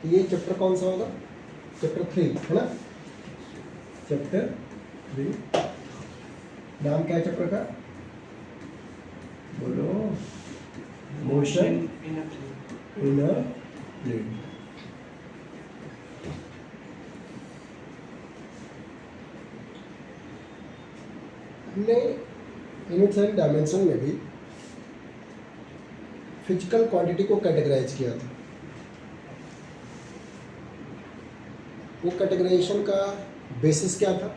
ये चैप्टर कौन सा होगा? चैप्टर 3 है ना, चैप्टर 3। नाम क्या है चैप्टर का? बोलो। Motion in a plane. हमने यूनिट्स एंड डायमेंशन में भी फिजिकल क्वांटिटी को कैटेगराइज किया था। वो कैटेगराइजेशन का बेसिस क्या था?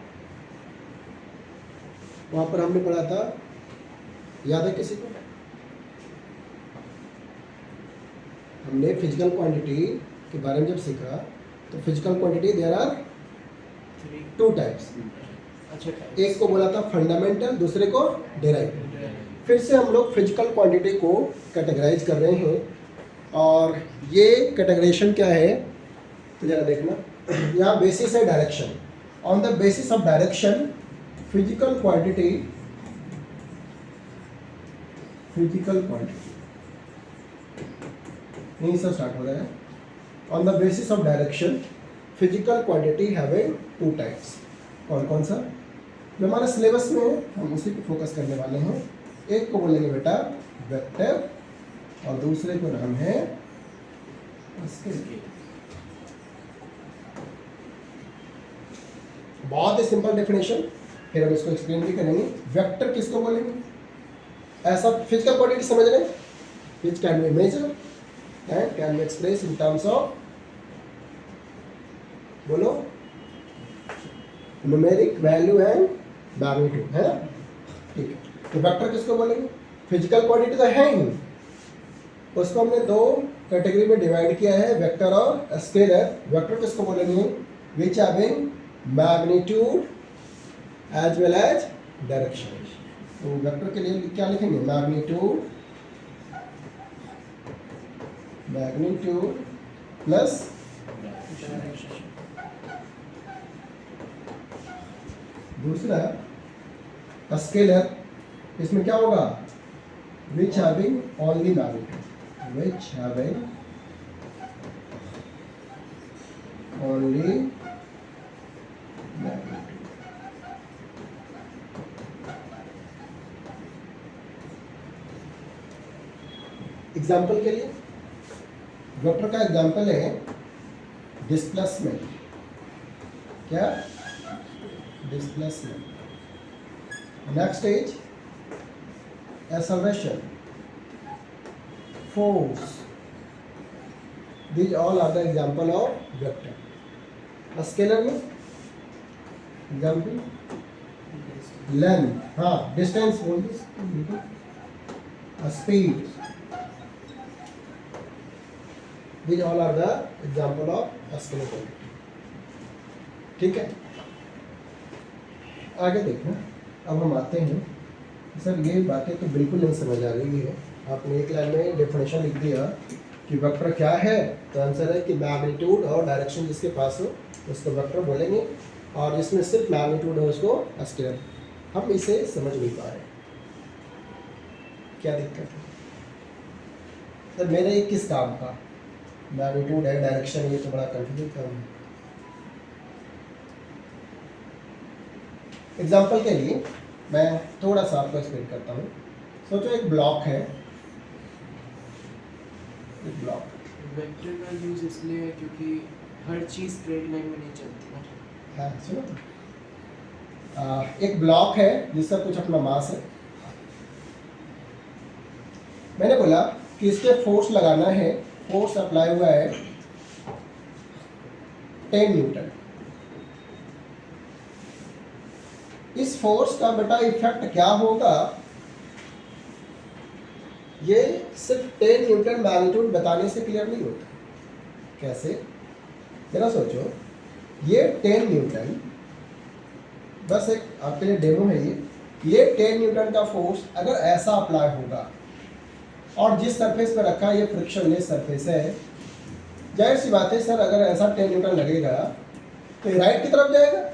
वहाँ पर हमने पढ़ा था, याद है किसी को? हमने फिजिकल क्वांटिटी के बारे में जब सीखा तो physical quantity there are 2 types. अच्छा, एक को बोला था फंडामेंटल, दूसरे को डेराइव। फिर से हम लोग फिजिकल क्वांटिटी को कैटेगराइज कर रहे हैं और ये कैटेगराइजेशन क्या है तो जरा देखना। यहाँ बेसिस है direction. On the basis of direction physical quantity यहीं से स्टार्ट हो रहा है। On the basis of direction physical quantity having 2 types. कौन कौन सा? जो हमारे सिलेबस में है हम उसी पे फोकस करने वाले हैं। एक को बोलेंगे बेटा वेक्टर और दूसरे को नाम है स्केलर। बहुत ही सिंपल डेफिनेशन, फिर हम इसको एक्सप्लेन भी करेंगे। वेक्टर किसको बोलेंगे? ऐसा फिजिकल क्वांटिटी समझ रहे हैं, which can be measure and can be express in terms of, बोलो, न्यूमेरिक वैल्यू एंड मैग्नीट्यूड, है ना? ठीक है। तो वेक्टर किसको बोलेंगे? फिजिकल क्वांटिटी तो है ही, उसको हमने 2 कैटेगरी में डिवाइड किया है, वेक्टर और स्केलर। वेक्टर किसको बोलेंगे? Which having magnitude as well as direction. तो वेक्टर के लिए क्या लिखेंगे? मैग्नीट्यूड प्लस दूसरा स्केलर, इसमें क्या होगा? Which having only magnitude, which having only magnitude. Example के लिए वेक्टर का एग्जाम्पल है डिस्प्लेसमेंट। क्या? Displacement. Next is acceleration, force. These all are the example of vector. A scalar में example length, हाँ distance बोल दो, speed. These all are the example of a scalar quantity. ठीक है, आगे देखना। अब हम आते हैं, सर ये बातें तो बिल्कुल नहीं समझ आ रही है। आपने एक लाइन में डेफिनेशन लिख दिया कि वेक्टर क्या है, तो आंसर है कि मैग्नीट्यूड और डायरेक्शन जिसके पास हो उसको वेक्टर बोलेंगे, और जिसमें सिर्फ मैग्नीट्यूड हो उसको स्केलर। हम इसे समझ नहीं पा रहे, क्या दिक्कत है? सर मेरे ये किस काम का? मैग्नीट्यूड है, डायरेक्शन, ये तो बड़ा कंफ्यूजिंग काम है। एग्जाम्पल के लिए मैं थोड़ा सा आपको एक्सप्लेन करता हूँ। सोचो एक ब्लॉक है, एक ब्लॉक। वेक्टर का यूज इसलिए है क्योंकि हर चीज स्ट्रेट लाइन में नहीं चलती ना। हाँ सुनो, एक ब्लॉक है जिसका कुछ अपना मास है। मैंने बोला कि इसके फोर्स लगाना है, फोर्स अप्लाई हुआ है 10 न्यूटन। इस फोर्स का बेटा इफेक्ट क्या होगा, ये सिर्फ 10 न्यूटन मैग्नीट्यूड बताने से क्लियर नहीं होता। कैसे? जरा सोचो, ये 10 न्यूटन, बस एक आपके लिए डेमो है ये 10 न्यूटन का फोर्स अगर ऐसा अप्लाई होगा और जिस सरफेस पर रखा है ये फ्रिक्शनलेस सरफेस है, जाहिर सी बात है सर अगर ऐसा 10 न्यूटन लगेगा तो ये राइट की तरफ जाएगा।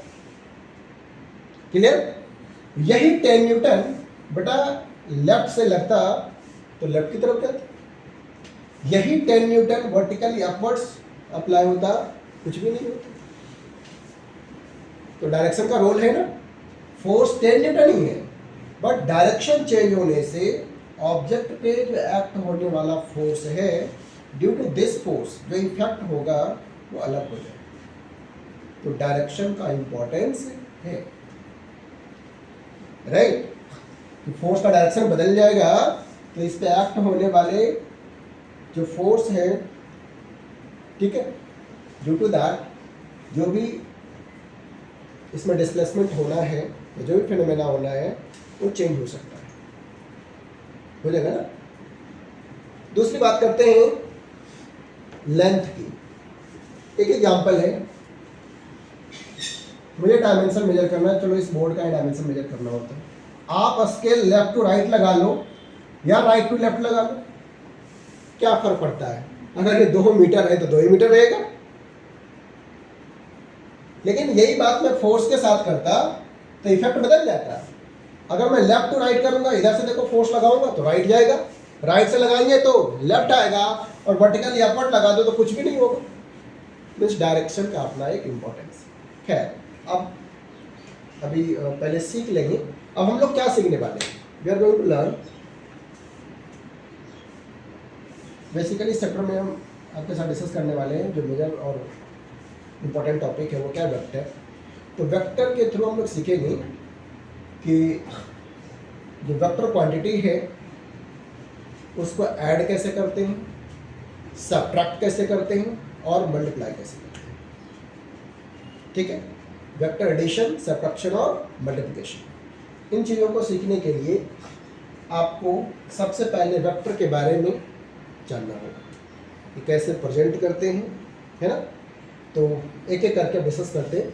क्लियर? यही 10 न्यूटन बेटा लेफ्ट से लगता तो लेफ्ट की तरफ जाता। यही 10 न्यूटन वर्टिकली अपवर्ड्स अप्लाई होता, कुछ भी नहीं होता। तो डायरेक्शन का रोल है ना, फोर्स चेंज नहीं है, बट डायरेक्शन चेंज होने से ऑब्जेक्ट पे जो एक्ट होने वाला फोर्स है, ड्यू टू दिस फोर्स जो इफेक्ट होगा वो अलग हो जाएगा। तो डायरेक्शन का इंपॉर्टेंस है, राइट। तो फोर्स का डायरेक्शन बदल जाएगा तो इस पे एक्ट होने वाले जो फोर्स है, ठीक है, ड्यू टू दैट जो भी इसमें डिस्प्लेसमेंट होना है, जो भी फिनोमेना होना है वो चेंज हो सकता है, हो जाएगा ना। दूसरी बात करते हैं लेंथ की। एक एग्जांपल है, मुझे डायमेंशन मेजर करना है, चलो इस बोर्ड का डायमेंशन मेजर करना होता है। आप स्केल लेफ्ट टू राइट लगा लो या राइट टू लेफ्ट लगा लो, क्या फर्क पड़ता है? अगर ये 2 मीटर है तो 2 ही मीटर रहेगा। लेकिन यही बात मैं फोर्स के साथ करता तो इफेक्ट बदल जाता। अगर मैं लेफ्ट टू राइट करूंगा, इधर से देखो फोर्स लगाऊंगा तो राइट जाएगा, राइट से लगाएंगे तो लेफ्ट आएगा, और वर्टिकल या अपवर्ड लगा दो तो कुछ भी नहीं होगा। मीन्स डायरेक्शन का अपना एक इम्पोर्टेंस। खैर, अब अभी पहले सीख लेंगे। अब हम लोग क्या सीखने वाले हैं? We are going to learn basically इस चैप्टर में हम आपके साथ डिस्कस करने वाले हैं जो मेजर और इम्पोर्टेंट टॉपिक है वो क्या है, वेक्टर। तो वेक्टर के थ्रू हम लोग सीखेंगे कि जो वेक्टर क्वांटिटी है उसको ऐड कैसे करते हैं, सबट्रैक्ट कैसे करते हैं और मल्टीप्लाई कैसे करते हैं, ठीक है। वेक्टर एडिशन, सबट्रैक्शन और मल्टीप्लिकेशन, इन चीज़ों को सीखने के लिए आपको सबसे पहले वेक्टर के बारे में जानना होगा कि कैसे प्रेजेंट करते हैं, है ना। तो एक एक करके डिस्कस करते हैं।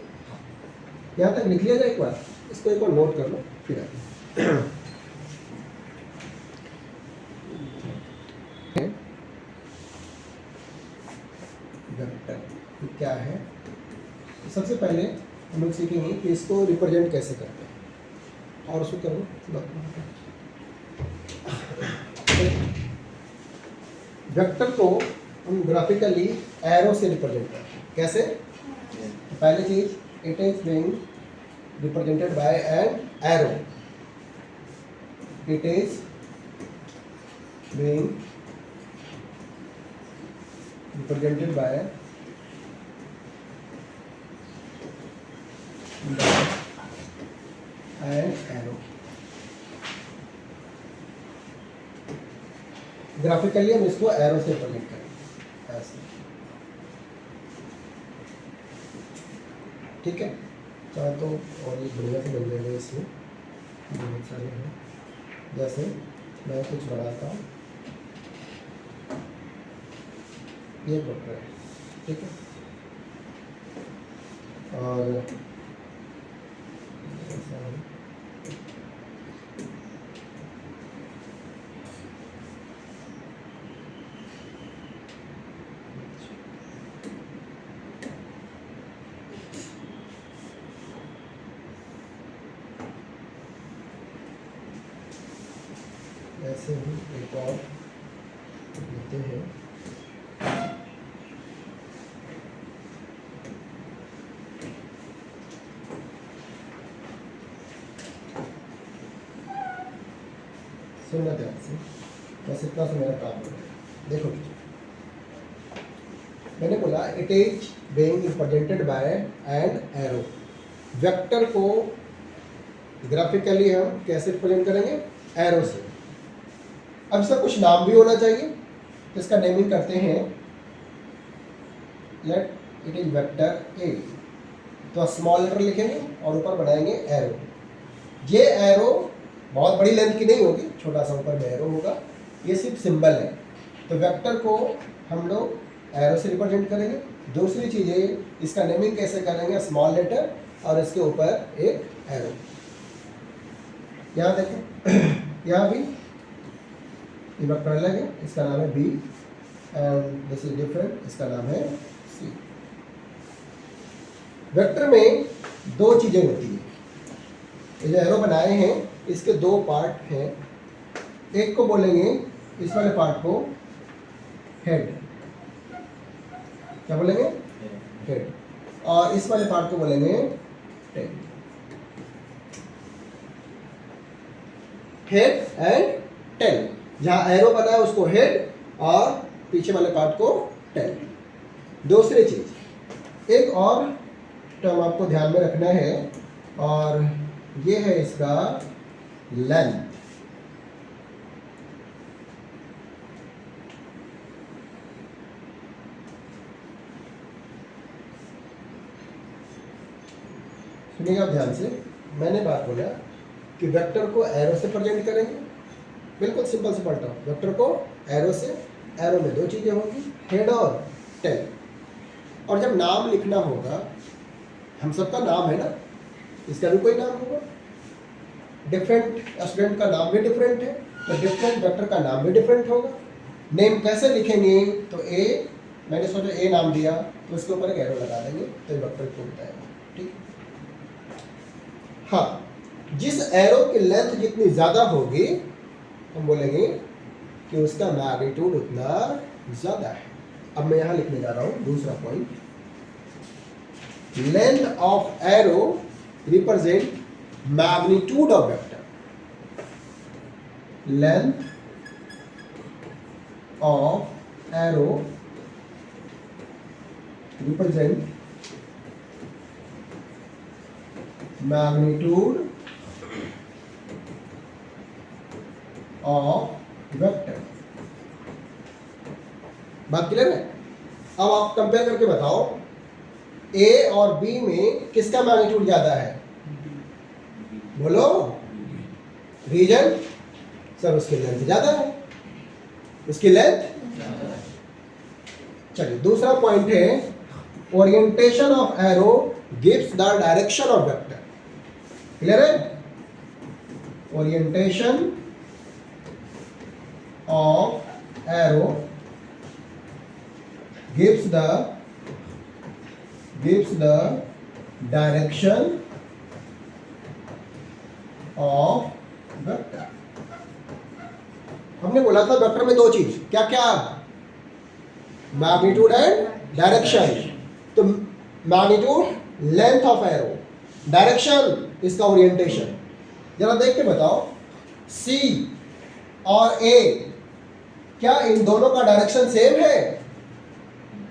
यहाँ तक लिख लिया जाए एक बार, इसको एक बार नोट कर लो फिर आगे। वेक्टर क्या है? सबसे पहले हम लोग सीखेंगे कि इसको रिप्रेजेंट कैसे करते हैं। और उसको करो, वेक्टर को हम ग्राफिकली एरो से रिप्रेजेंट करते हैं। कैसे? पहली चीज, it is being represented by an arrow. It is being represented by an arrow. Graphically हम इसको एरो से रिप्रेजेंट करेंगे ऐसे, ठीक है। चाहे तो और ये बढ़िया से बन जाएगा, इसमें बहुत सारे हैं। जैसे मैं कुछ बढ़ाता हूँ, ये वेक्टर है, ठीक है। और ऐसा है, ऐसे ही एक और लेते हैं। सुनना ध्यान से, बस इतना सा मेरा काम है। देखो मैंने बोला it is being represented by an arrow. Vector को ग्राफिकली हम कैसे रिप्रेजेंट करेंगे? एरो से। अब इसका कुछ नाम भी होना चाहिए, तो इसका नेमिंग करते हैं। Let it is vector A, तो स्मॉल लेटर लिखेंगे और ऊपर बनाएंगे एरो। ये एरो बहुत बड़ी लेंथ की नहीं होगी, छोटा सा ऊपर में एरो होगा, ये सिर्फ सिंबल है। तो वेक्टर को हम लोग एरो से रिप्रेजेंट करेंगे। दूसरी चीज़ें, इसका नेमिंग कैसे करेंगे? स्मॉल लेटर और इसके ऊपर एक एरो। यहाँ देखो, यहाँ भी ये वेक्टर अलग है, इसका नाम है B, and this is different, इसका नाम है सी। वेक्टर में दो चीज़ें होती हैं। ये जो एरो बनाए हैं इसके दो पार्ट हैं। एक को बोलेंगे, इस वाले पार्ट को हेड, क्या बोलेंगे? हेड। और इस वाले पार्ट को बोलेंगे टेल। Head and tail. जहां एरो बना है उसको हेड और पीछे वाले पार्ट को टेल। दूसरी चीज, एक और टर्म आपको ध्यान में रखना है और ये है इसका लेंथ। सुनिएगा ध्यान से, मैंने बात बोला कि वेक्टर को एरो से प्रेजेंट करेंगे, बिल्कुल सिंपल सिंपल टर्म। वेक्टर को एरो से, एरो में दो चीजें होंगी, हेड और टेल। और जब नाम लिखना होगा, हम सबका नाम है ना, इसका भी कोई नाम होगा। डिफरेंट स्टूडेंट का नाम भी डिफरेंट है, तो डिफरेंट वेक्टर का नाम भी डिफरेंट होगा। नेम कैसे लिखेंगे? तो ए, मैंने सोचा ए नाम दिया तो उसके ऊपर एक एरो लगा देंगे तो वेक्टर को बताएगा। ठीक। हाँ, जिस एरो की लेंथ जितनी ज्यादा होगी हम बोलेंगे कि उसका मैग्नीट्यूड उतना ज्यादा है। अब मैं यहां लिखने जा रहा हूं दूसरा point. Length of arrow represent magnitude of vector. Length of arrow represent magnitude of vector. बात क्लियर है? अब आप कंपेयर करके बताओ ए और बी में किसका मैग्नीट्यूड ज्यादा है? बोलो। रीजन? सर उसकी लेंथ ज्यादा है, उसकी लेंथ। चलिए दूसरा पॉइंट है, orientation of arrow gives the direction of vector. Clear है? Orientation of arrow gives the direction of vector। हमने बोला था वेक्टर में दो चीज, क्या क्या? Magnitude and direction. तो magnitude length of arrow, direction इसका ओरिएंटेशन। जरा देख के बताओ, सी और ए, क्या इन दोनों का डायरेक्शन सेम है?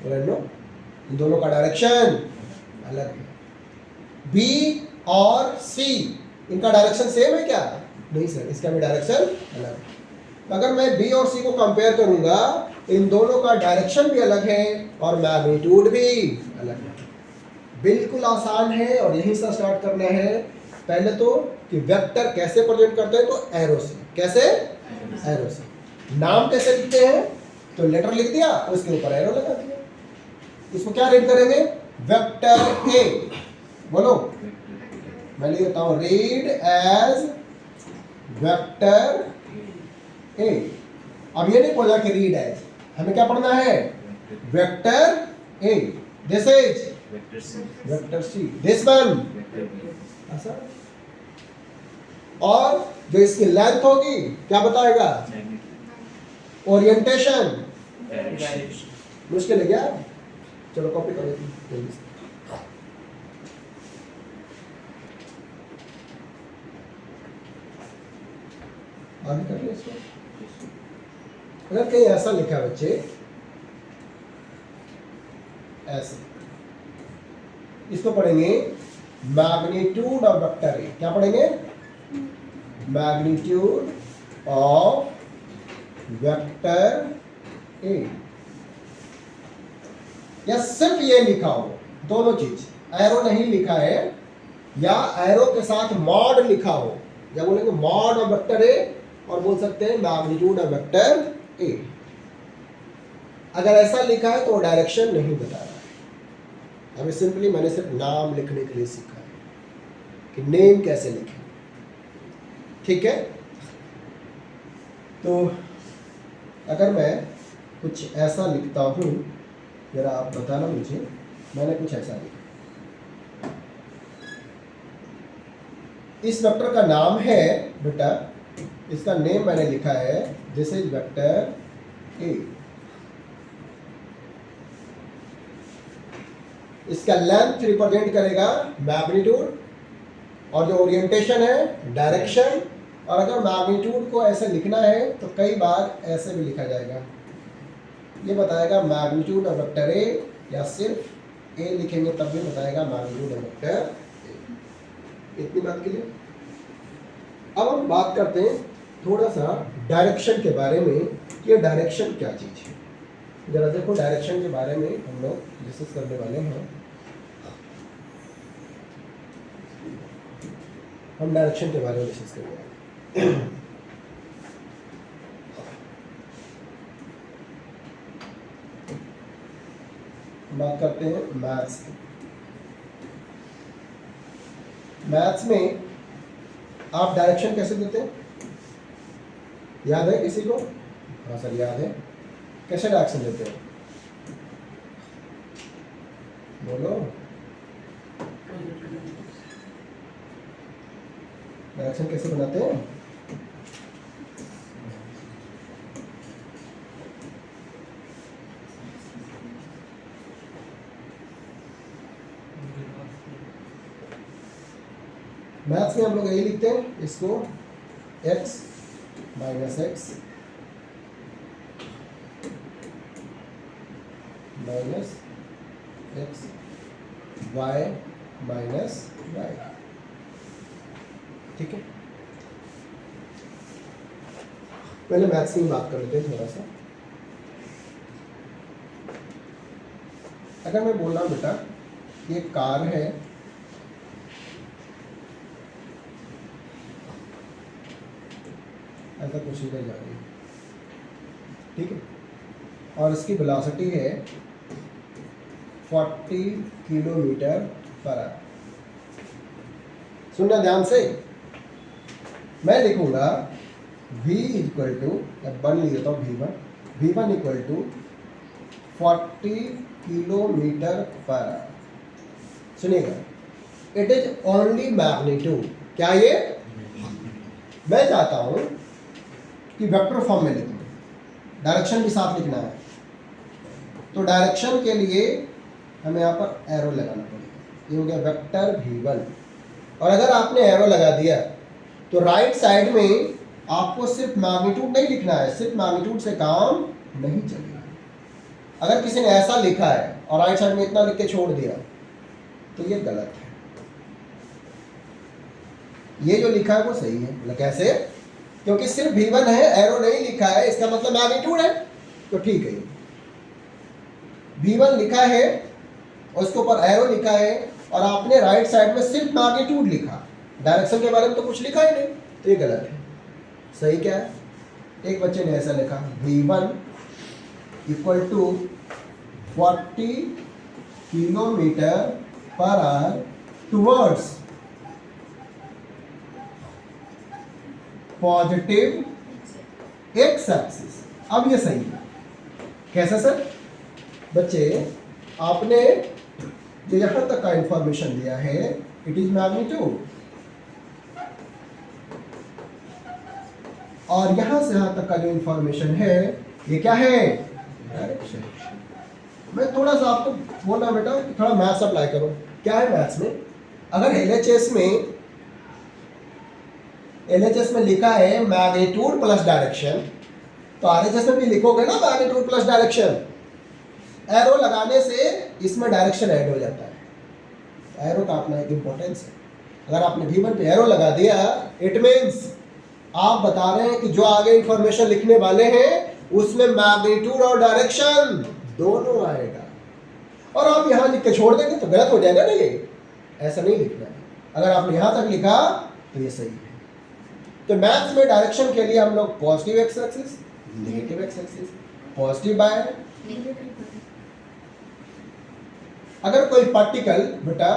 नो, इन दोनों का डायरेक्शन अलग है। बी और सी, इनका डायरेक्शन सेम है क्या? नहीं सर, इसका भी डायरेक्शन अलग है। अगर मैं बी और सी को कंपेयर करूंगा, इन दोनों का डायरेक्शन भी अलग है और मैग्नीट्यूड भी अलग है। बिल्कुल आसान है और यहीं से स्टार्ट करना है। पहले तो कि वेक्टर कैसे प्रेजेंट करते हैं, तो एरो से। कैसे? एरो से। नाम कैसे लिखते हैं? तो लेटर लिख दिया, उसके ऊपर एरो लगा दिया। इसको क्या रीड करेंगे? Vector A. बोलो, मैं लिख देता हूं, रीड एज वेक्टर ए। अब ये नहीं बोला कि रीड एज, हमें क्या पढ़ना है? Vector A. This is vector C, this one ऐसा। और जो इसकी लेंथ होगी क्या बताएगा? ओरिएंटेशन। मुश्किल है क्या? चलो कॉपी कर लेते हैं। आगे कर लिया इसको। अगर कहीं ऐसा लिखा है बच्चे, ऐसे, इसको पढ़ेंगे मैग्नीट्यूड ऑफ वेक्टर ए। क्या पढ़ेंगे? Magnitude of vector A. या सिर्फ ये लिखा हो, दोनों चीज, एरो नहीं लिखा है या एरो के साथ मॉड लिखा हो, या बोलेंगे मॉड ऑफ वेक्टर ए, और बोल सकते हैं मैग्नीट्यूड ऑफ वेक्टर ए। अगर ऐसा लिखा है तो डायरेक्शन नहीं बता रहा है। अभी सिंपली मैंने सिर्फ नाम लिखने के लिए सीखा है कि नेम कैसे लिखें। ठीक है? तो अगर मैं कुछ ऐसा लिखता हूं, जरा आप बताना मुझे, मैंने कुछ ऐसा लिखा। इस वेक्टर का नाम है बेटा, इसका नेम मैंने लिखा है, दिस इज वेक्टर ए। इसका लेंथ रिप्रेजेंट करेगा मैग्नीट्यूड, और जो ओरिएंटेशन है डायरेक्शन। और अगर मैग्नीट्यूड को ऐसे लिखना है तो कई बार ऐसे भी लिखा जाएगा, ये बताएगा मैग्नीट्यूड ऑफ वेक्टर ए, या सिर्फ ए लिखेंगे तब भी बताएगा मैग्नीट्यूड ऑफ वेक्टर ए। इतनी बात के लिए अब हम बात करते हैं थोड़ा सा डायरेक्शन के बारे में। ये डायरेक्शन क्या चीज़ है, जरा देखो डायरेक्शन के बारे में हम लोग डिस्कस करने वाले हैं। हम डायरेक्शन के बारे में डिस्कस करेंगे। बात करते हैं मैथ्स की। मैथ्स में आप डायरेक्शन कैसे देते हैं, याद है किसी को? हाँ सर याद है। कैसे डायरेक्शन देते हैं, बोलो। डायरेक्शन कैसे बनाते हैं? मैथ्स में हम लोग यही लिखते हैं, इसको x minus x minus x y minus y, ठीक है। पहले मैथ्स की बात कर लेते हैं थोड़ा सा। अगर मैं बोल रहा हूँ बेटा ये कार है, ऐसा कुछ इधर जा रही है, ठीक है, और इसकी वेलोसिटी है 40 किलोमीटर पर आवर। सुनना ध्यान से, मैं लिखूंगा v इक्वल टू, बन लिख देता हूँ v1 equal to 40 kilometre per hour. सुनिएगा, इट इज ओनली मैग्नीट्यूड। क्या ये? मैं चाहता हूं कि वेक्टर फॉर्म में लिखूं, डायरेक्शन के साथ लिखना है, तो डायरेक्शन के लिए हमें यहाँ पर एरो लगाना पड़ेगा। ये हो गया वेक्टर v1। और अगर आपने एरो लगा दिया तो राइट साइड में आपको सिर्फ मैग्नीट्यूड नहीं लिखना है, सिर्फ मैग्नीट्यूड से काम नहीं चलेगा। अगर किसी ने ऐसा लिखा है और राइट साइड में इतना लिख के छोड़ दिया तो ये गलत है। ये जो लिखा है वो सही है। मतलब कैसे? क्योंकि सिर्फ v1 है, एरो नहीं लिखा है, इसका मतलब मैग्नीट्यूड है, तो ठीक है। v1 लिखा है और उसके ऊपर एरो लिखा है, और आपने राइट साइड में सिर्फ मैग्नीट्यूड लिखा, डायरेक्शन के बारे में तो कुछ लिखा ही नहीं, तो ये गलत है। सही क्या है? एक बच्चे ने ऐसा लिखा v1 equal to 40 kilometre per hour towards positive x axis. अब ये सही है। कैसे सर? बच्चे आपने जो यहां तक का इंफॉर्मेशन दिया है, इट इज मैग्नीट्यूड, और यहां से यहां तक का जो इंफॉर्मेशन है ये क्या है? डायरेक्शन। मैं थोड़ा सा आपको बोलना बेटा कि थोड़ा मैथ्स अप्लाई करो। क्या है मैथ्स में? अगर LHS में लिखा है मैग्नीट्यूड प्लस डायरेक्शन, तो RHS में भी लिखोगे ना मैग्नीट्यूड प्लस डायरेक्शन। एरो लगाने से इसमें डायरेक्शन ऐड हो जाता है। एरो का अपना एक इंपॉर्टेंस है। अगर आपने v1 पे एरो लगा दिया, इट मीन्स आप बता रहे हैं कि जो आगे इंफॉर्मेशन लिखने वाले हैं उसमें मैग्नीट्यूड और डायरेक्शन दोनों आएगा। और आप यहां लिख के छोड़ देंगे तो गलत हो जाएगा ना, ये ऐसा नहीं लिखना है। अगर आपने यहां तक लिखा तो ये सही है। तो मैथ्स में डायरेक्शन के लिए हम लोग positive x axis, negative x axis, positive y, अगर कोई पार्टिकल बेटा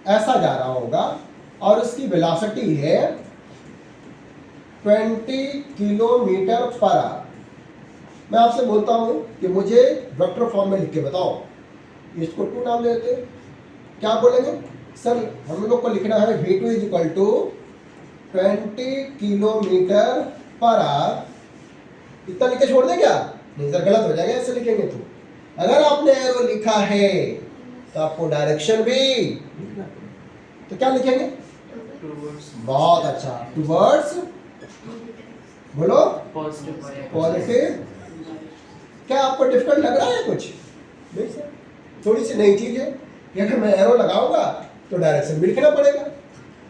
ऐसा जा रहा होगा और उसकी वेलोसिटी है 20 किलोमीटर पर आवर, मैं आपसे बोलता हूं कि मुझे वेक्टर फॉर्म में लिख के बताओ, इसको 2 नाम देते हैं, क्या बोलेंगे? सर हम लोग को लिखना है v2 is equal to 20 kilometre per hour. इतना लिख के छोड़ दे क्या? नहीं सर गलत हो जाएगा, ऐसे लिखेंगे तो। अगर आपने एरो लिखा है तो आपको डायरेक्शन भी लिखना पड़ेगा। तो क्या लिखेंगे? टूवर्ड्स बहुत अच्छा, टुवर्ड्स, बोलो पॉजिटिव पॉजिटिव। क्या आपको डिफिकल्ट लग रहा है कुछ? नहीं सर, थोड़ी सी नई चीज है कि अगर मैं एरो लगाऊंगा तो डायरेक्शन भी लिखना पड़ेगा।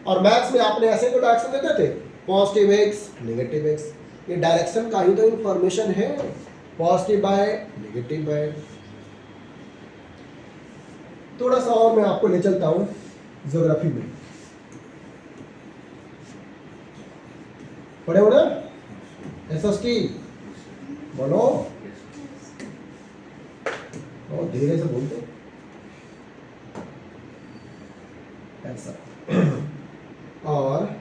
और मैथ्स में आपने ऐसे को डायरेक्शन देते थे, पॉजिटिव एक्स नेगेटिव एक्स। ये डायरेक्शन का ही तो इंफॉर्मेशन है, पॉजिटिव बाय नेगेटिव बाय। थोड़ा सा और मैं आपको ले चलता हूँ ज्योग्राफी में, पढ़े हो ना? एसएसटी बोलो, और धीरे से बोलते ऐसा। और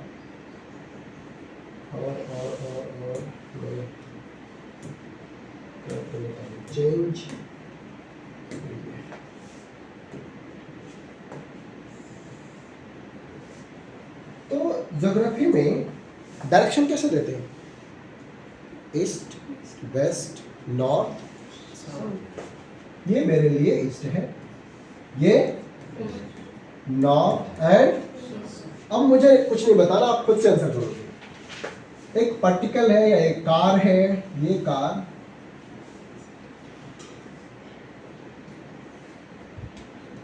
चेंज। तो ज्योग्राफी में डायरेक्शन कैसे देते हैं? East, west, north. ये मेरे लिए ईस्ट है, ये नॉर्थ एंड। अब मुझे कुछ नहीं बताना, आप खुद से आंसर करोगे। एक पार्टिकल है या एक कार है, ये कार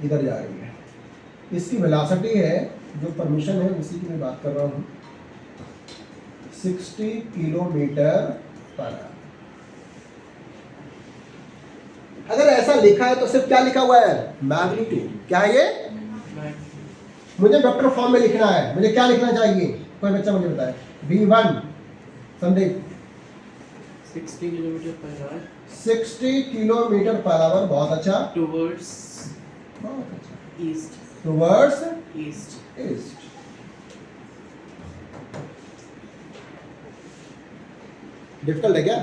इधर जा रही है, इसकी वेलोसिटी है, जो परमिशन है उसी की मैं बात कर रहा हूँ, 60 किलोमीटर पर आवर। अगर ऐसा लिखा है तो सिर्फ क्या लिखा हुआ है? मैग्नीट्यूड। क्या है ये? मुझे वेक्टर फॉर्म में लिखना है, मुझे क्या लिखना चाहिए? कोई बच्चा मुझे बताए। V1 Sandeep 60 kilometre per our 60 kilometre per our. बहुत अच्छा, टूवर्ड्स बहुत अच्छा, east towards east. East. Difficult है क्या?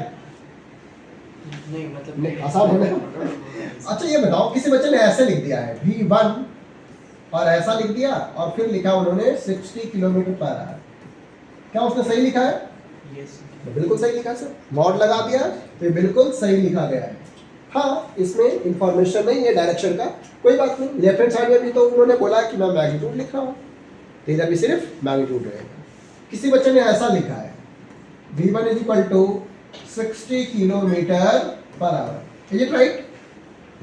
नहीं मतलब नहीं, आसान है ना? अच्छा ये बताओ, किसी बच्चे ने ऐसे लिख दिया है V1 और ऐसा लिख दिया और फिर लिखा उन्होंने 60 किलोमीटर पर आवर, क्या उसने सही लिखा है? यस तो बिल्कुल सही लिखा सर, मॉड लगा दिया तो ये बिल्कुल सही लिखा गया है। हाँ, इसमें इंफॉर्मेशन नहीं है डायरेक्शन का, कोई बात नहीं। लेफ्ट हैंड साइड में भी तो उन्होंने बोला कि मैं मैग्नीट्यूड लिख रहा हूँ, तो इधर भी सिर्फ मैग्नीट्यूड रहेगा। किसी बच्चे ने ऐसा लिखा है V1 is equal to 60 kilometre per hour, is it right?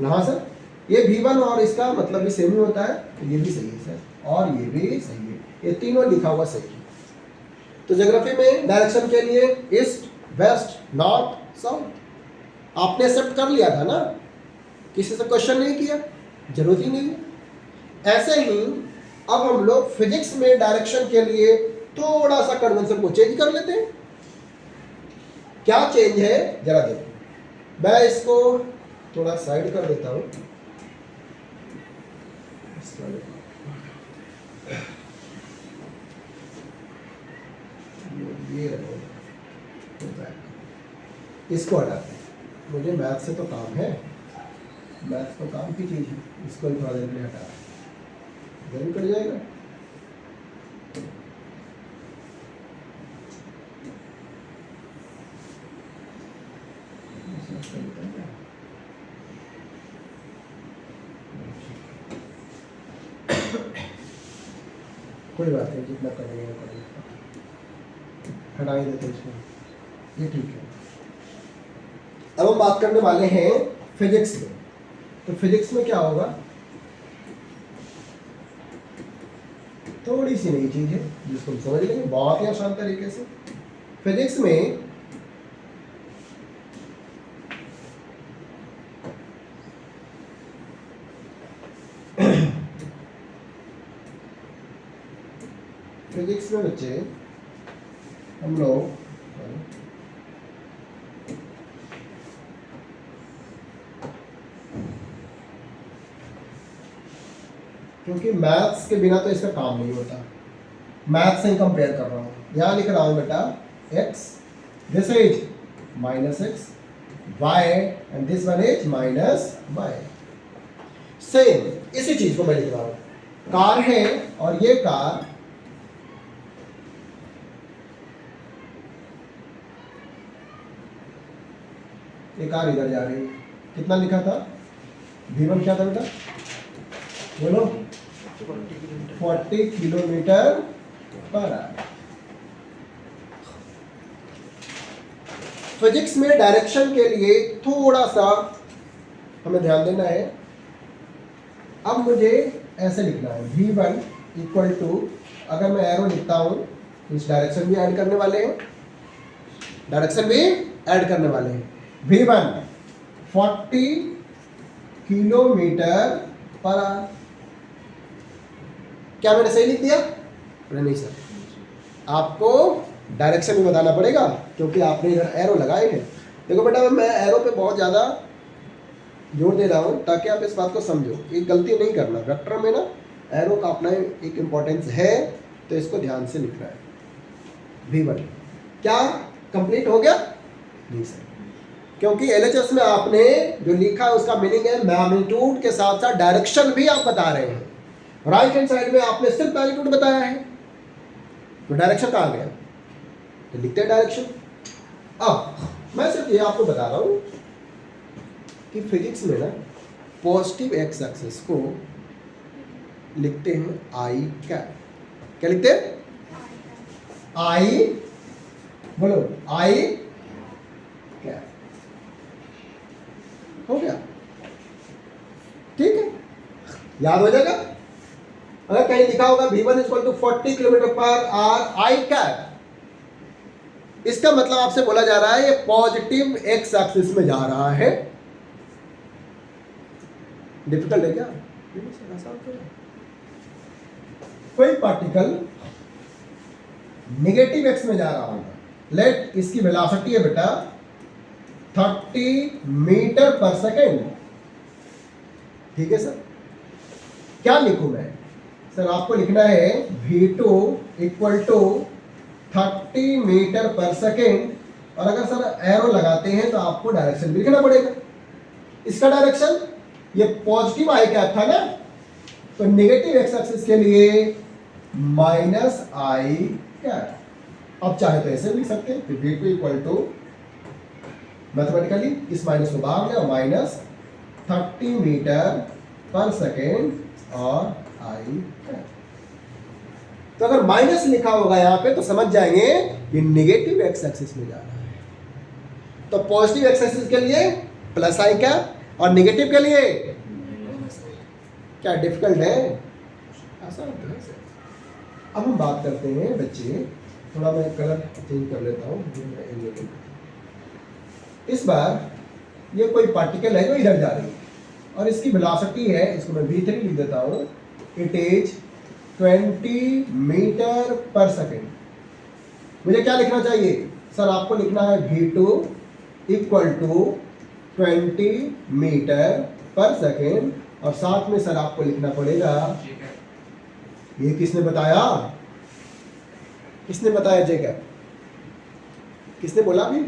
हाँ सर, ये V1 और इसका मतलब भी सेम ही होता है, तो ये भी सही है सर, और ये भी सही है, ये तीनों लिखा हुआ सही है। तो ज्योग्राफी में डायरेक्शन के लिए ईस्ट, वेस्ट, नॉर्थ, साउथ आपने एक्सेप्ट कर लिया था ना, किसी से क्वेश्चन नहीं किया, जरूरत ही नहीं है। ऐसे ही अब हम लोग फिजिक्स में डायरेक्शन के लिए थोड़ा सा कन्वेंशन को चेंज कर लेते हैं। क्या चेंज है जरा देखो, मैं इसको थोड़ा साइड कर देता हूं। ये इसको हटाते हैं, मुझे मैथ से तो काम है, मैथ तो काम की चीज है, इसको थोड़ा देर के लिए हटा जरूर कर जाएगा। कोई बात नहीं, जितना करेंगे वो करेंगे, हटा ही देते इसमें, ये ठीक है। अब हम बात करने वाले हैं फिजिक्स में। तो फिजिक्स में क्या होगा, थोड़ी सी नई चीज है जिसको हम समझ लेंगे बहुत ही आसान तरीके से। फिजिक्स में फिजिक्स में बच्चे हम लोग क्योंकि मैथ्स के बिना तो इसका काम नहीं होता, मैथ्स से ही कंपेयर कर रहा हूँ। यहाँ लिख रहा हूँ बेटा x, this is -x, y and this one is -y। Same इसी चीज को मैं लिख रहा हूँ, कार है और ये कार कार इधर जा रही है। कितना लिखा था V1 क्या था बेटा? बोलो 40 kilometre 40 kilometre per our. Physics में डायरेक्शन के लिए थोड़ा सा हमें ध्यान देना है। अब मुझे ऐसे लिखना है v1 इक्वल टू, अगर मैं एरो लिखता हूं तो इस डायरेक्शन भी ऐड करने वाले हैं, डायरेक्शन भी ऐड करने वाले हैं। v1 40 kilometre per our. क्या मैंने सही लिख दिया? नहीं सर, आपको डायरेक्शन भी बताना पड़ेगा क्योंकि आपने इधर एरो लगाए हैं। देखो बेटा, मैं एरो पे बहुत ज़्यादा जोर दे रहा हूँ ताकि आप इस बात को समझो। एक गलती नहीं करना, वेक्टर में ना एरो का अपना एक इम्पोर्टेंस है, तो इसको ध्यान से लिखना है। v1 क्या कंप्लीट हो गया? नहीं सर, क्योंकि LHS में आपने जो लिखा है उसका मीनिंग है मैग्नीट्यूड के साथ साथ डायरेक्शन भी आप बता रहे हैं। राइट हैंड साइड में आपने सिर्फ मैग्नीट्यूड बताया है, तो डायरेक्शन कहाँ गया? तो लिखते हैं डायरेक्शन। अब मैं सिर्फ ये आपको बता रहा हूँ कि फिजिक्स में ना पॉजिटिव एक्स एक्सिस को लिखते हैं आई कैप। क्या लिखते हैं? आई, बोलो आई कैप। हो गया? ठीक है, याद हो जाएगा। अगर कहीं लिखा होगा v1 equal to 40 kilometre per hour i cap, इसका मतलब आपसे बोला जा रहा है ये पॉजिटिव एक्स एक्सिस में जा रहा है। डिफिकल्ट है क्या? कोई पार्टिकल नेगेटिव एक्स में जा रहा होगा, लेट इसकी वेलोसिटी है बेटा 30 मीटर पर सेकेंड। ठीक है सर, क्या लिखूं मैं? सर आपको लिखना है v2 equal to 30 metre per second, और अगर सर एरो लगाते हैं तो आपको डायरेक्शन भी लिखना पड़ेगा। इसका डायरेक्शन ये पॉजिटिव आई कैप था ना, तो नेगेटिव एक्स एक्सिस के लिए माइनस आई कैप। अब चाहे तो ऐसे भी लिख सकते हैं, v2 इक्वल टू मैथमेटिकली इस माइनस को बाहर ले और माइनस 30 मीटर पर सेकेंड और आई कैप। तो अगर माइनस लिखा होगा यहाँ पे तो समझ जाएंगे ये नेगेटिव एक्स एक्सिस में जा रहा है। तो पॉजिटिव एक्स एक्सिस के लिए प्लस आई कैप और नेगेटिव के लिए क्या? डिफिकल्ट है? आसान है। अब हम बात करते हैं बच्चे, थोड़ा मैं कलर चेंज कर लेता हूँ। इस बार ये कोई पार्टिकल है जो इधर जा रही है और इसकी वेलोसिटी है, इसको मैं v3 लिख देता हूँ, it is 20 metre per second. मुझे क्या लिखना चाहिए? सर आपको लिखना है v2 equal to 20 metre per second, और साथ में सर आपको लिखना पड़ेगा, ये किसने बताया? किसने बताया जेकब? किसने बोला अभी?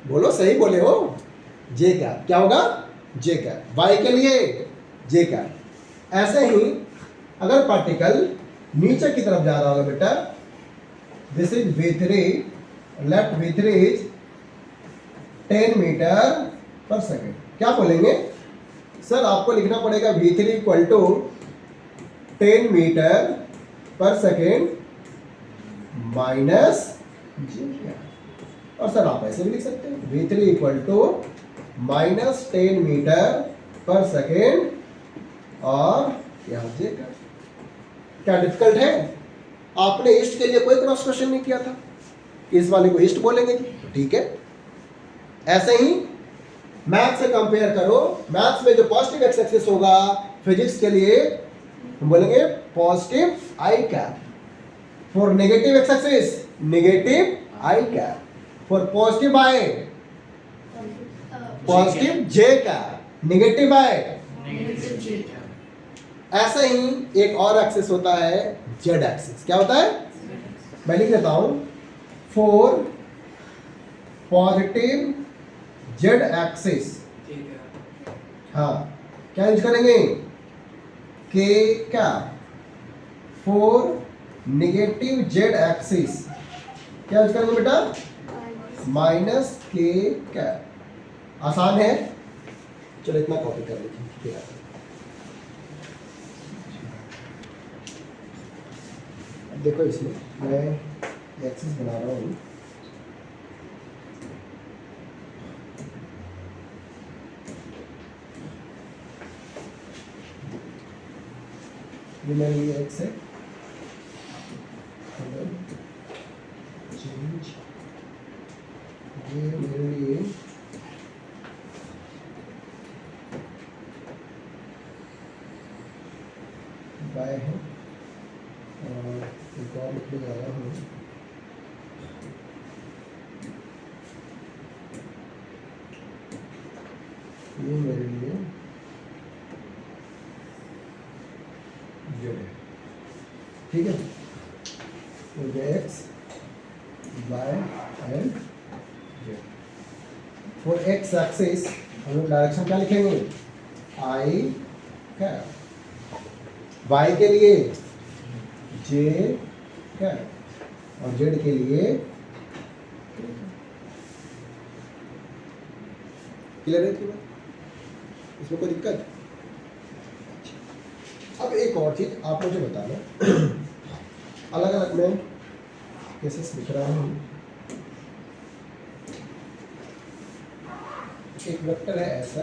बोलो, सही बोले हो। जे कैप क्या होगा? जे कैप। वाई के लिए जे कैप। ऐसे ही अगर पार्टिकल नीचे की तरफ जा रहा होगा बेटा, this is v3, left v3 is 10 metre per second. क्या बोलेंगे? सर आपको लिखना पड़ेगा v3 equal to 10 metre per second minus j cap. और सर आप ऐसे भी लिख सकते हैं v3 equal to minus 10 metre per second और यहाँ जे कैप। क्या डिफिकल्ट है? आपने ईस्ट के लिए कोई क्रॉस क्वेश्चन नहीं किया था, इस वाले को ईस्ट बोलेंगे जी, ठीक है। ऐसे ही मैथ से कंपेयर करो, मैथ्स में जो पॉजिटिव एक्स एक्सिस होगा फिजिक्स के लिए हम बोलेंगे positive i cap, for negative x axis negative i cap, for positive i positive j cap, negative i. ऐसे ही एक और एक्सिस होता है जेड एक्सिस। क्या होता है? मैं लिख देता हूं, फॉर पॉजिटिव जेड एक्सिस, हाँ क्या यूज करेंगे? के cap. For negative Z axis क्या यूज करेंगे बेटा? माइनस के कैप। आसान है, चलो इतना कॉपी कर लीजिए फिर आगे। अब देखो इसमें मैं एक्सिस बना रहा हूँ, ये मेरे लिए एक्स है, चेंज, ये मेरे लिए बाय है, और एक और लिखने जा रहा हूँ, ये मेरे लिए जेड है, ठीक है। तो x y and z. For x axis हम लोग डायरेक्शन क्या लिखेंगे, आई कैप, वाई के लिए जे कैप और जेड के लिए क्लियर है, इसमें कोई दिक्कत। अब एक और चीज आप मुझे बताना, अलग अलग मैं केसेस लिख रहा हूँ। एक वेक्टर है ऐसा,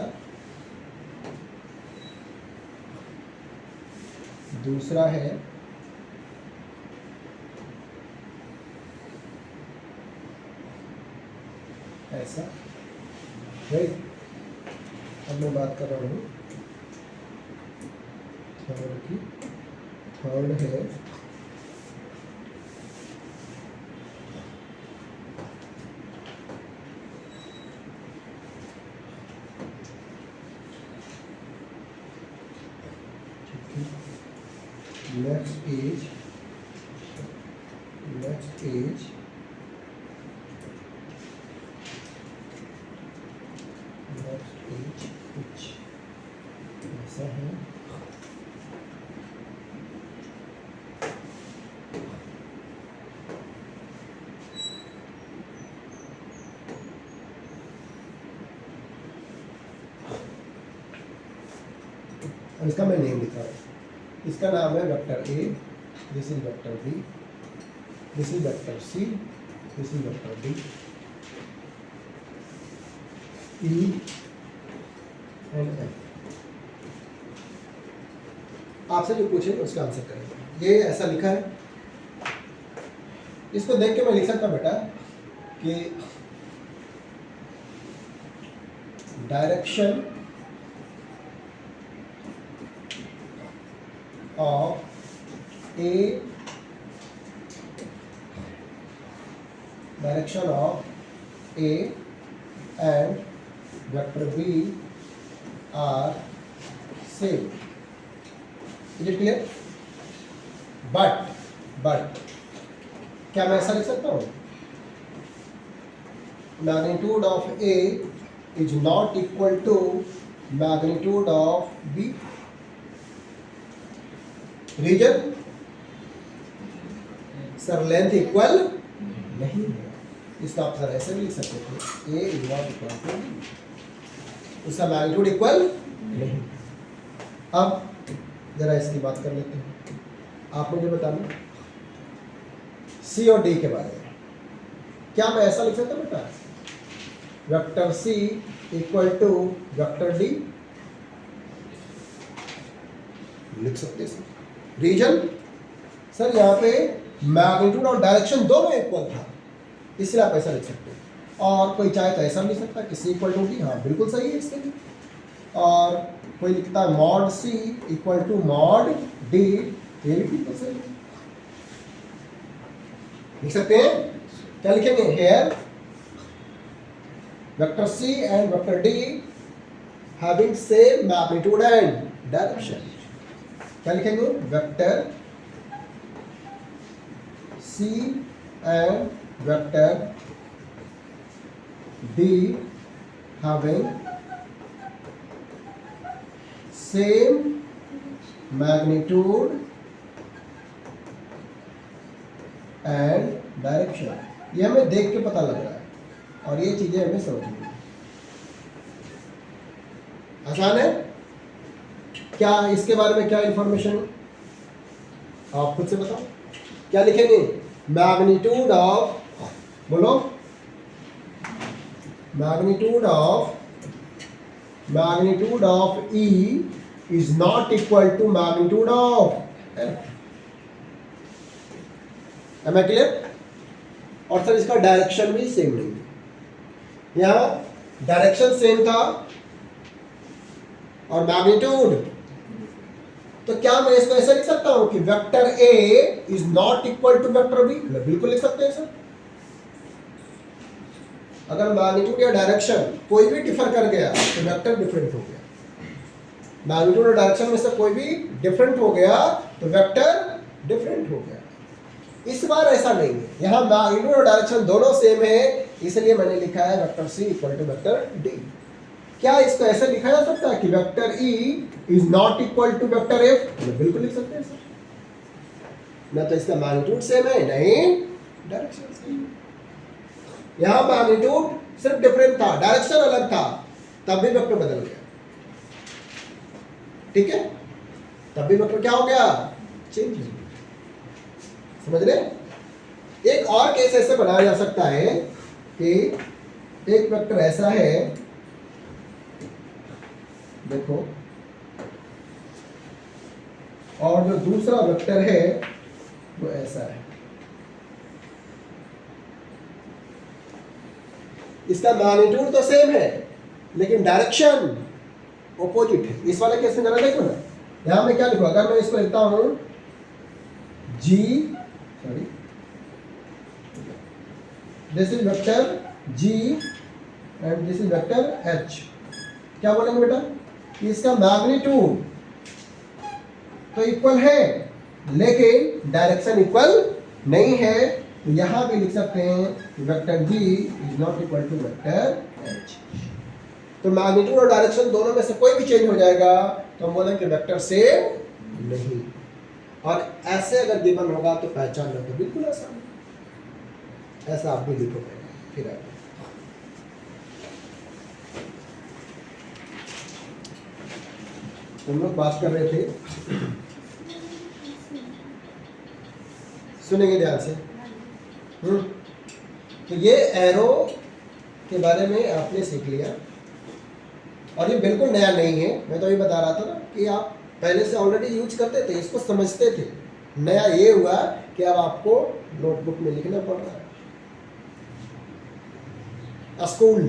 दूसरा है ऐसा, राइट। अब मैं बात कर रहा हूँ थर्ड की। थर्ड है next is कुछ ऐसा है, और इसका मैं नेम लिखा है, इसका नाम है vector A, this is vector B, this is vector C, this is vector D, E and F. आपसे जो पूछे उसका आंसर करेंगे। ये ऐसा लिखा है, इसको देख के मैं लिख सकता बेटा कि direction of A, direction of A and vector B are same. Is it clear? But क्या मैं ऐसा लिख सकता हूँ, magnitude of A is not equal to magnitude of B? Reason sir length equal नहीं है, इसका आप सर ऐसे भी लिख सकते थे, A is not equal to B, उसका मैग्नीट्यूड इक्वल नहीं। अब जरा इसकी बात कर लेते हैं। आप मुझे बताना सी और डी के बारे में, क्या मैं ऐसा लिख सकता हूँ बेटा, vector C equal to vector D? लिख सकते हैं सर। रीजन सर यहाँ पे मैग्नीट्यूड और डायरेक्शन दोनों इक्वल था, इसलिए आप ऐसा लिख सकते हैं। और कोई चाहे तो ऐसा भी लिख सकता है कि सी इक्वल टू डी, हाँ बिल्कुल सही है इसके लिए। और कोई लिखता है mod C equal to mod D, ये भी बिल्कुल सही है, लिख सकते हैं। क्या लिखेंगे here, vector C and vector D having same magnitude and direction. क्या लिखेंगे, vector C and vector D having same magnitude and direction. ये हमें देख के पता लग रहा है और ये चीजें हमें समझनी है। आसान है? क्या इसके बारे में क्या इंफॉर्मेशन है आप खुद से बताओ, क्या लिखेंगे? मैग्नीट्यूड ऑफ, बोलो, magnitude of E is not equal to magnitude of F। Am I clear? और सर इसका डायरेक्शन भी सेम नहीं है, यहाँ डायरेक्शन सेम था और मैग्नीट्यूड, तो क्या मैं इसको ऐसे लिख सकता हूं कि vector A is not equal to vector B? बिल्कुल लिख सकते हैं सर। अगर मैग्नीट्यूड या डायरेक्शन कोई भी डिफर कर गया तो वेक्टर डिफरेंट हो गया, मैग्नीट्यूड और डायरेक्शन में से कोई भी डिफरेंट हो गया तो वेक्टर डिफरेंट हो गया। इस बार ऐसा नहीं है, यहाँ मैग्नीट्यूड और डायरेक्शन दोनों सेम है, इसलिए मैंने लिखा है vector C equal to vector D। क्या इसको ऐसे लिखा जा सकता है कि vector E is not equal to vector F? बिल्कुल लिख सकते हैं सर, ना तो इसका मैग्नीट्यूड सेम है नहीं डायरेक्शन सेम है। यहाँ मैग्नीट्यूड सिर्फ डिफरेंट था, डायरेक्शन अलग था, तब भी वेक्टर बदल गया, ठीक है? तब भी वेक्टर क्या हो गया? चेंज हो गया। समझ रहे? एक और केस ऐसे बनाया जा सकता है कि एक वेक्टर ऐसा है, देखो, और जो दूसरा वेक्टर है वो ऐसा है। इसका मैग्नीट्यूड तो सेम है लेकिन डायरेक्शन ऑपोजिट है। इस वाले केस में जरा देखो ना, यहां मैं क्या लिखूं? अगर मैं इसको लिखता हूं this is vector G and this is vector H, क्या बोलेंगे बेटा? कि इसका मैग्नीट्यूड तो इक्वल है लेकिन डायरेक्शन इक्वल नहीं है, तो यहां भी लिख सकते हैं vector G is not equal to vector H। तो मैग्नीट्यूड और डायरेक्शन दोनों में से कोई भी चेंज हो जाएगा तो हम बोलेंगे वेक्टर सेम नहीं। और ऐसे अगर गिवन होगा तो पहचानना तो बिल्कुल आसान है, ऐसा आप भी लिखो फिर आगे। हम लोग बात कर रहे थे, सुनेंगे ध्यान से। तो ये एरो के बारे में आपने सीख लिया और ये बिल्कुल नया नहीं है, मैं तो अभी बता रहा था ना कि आप पहले से ऑलरेडी यूज करते थे, इसको समझते थे। नया ये हुआ कि अब आपको नोटबुक में लिखना पड़ रहा है। स्कूल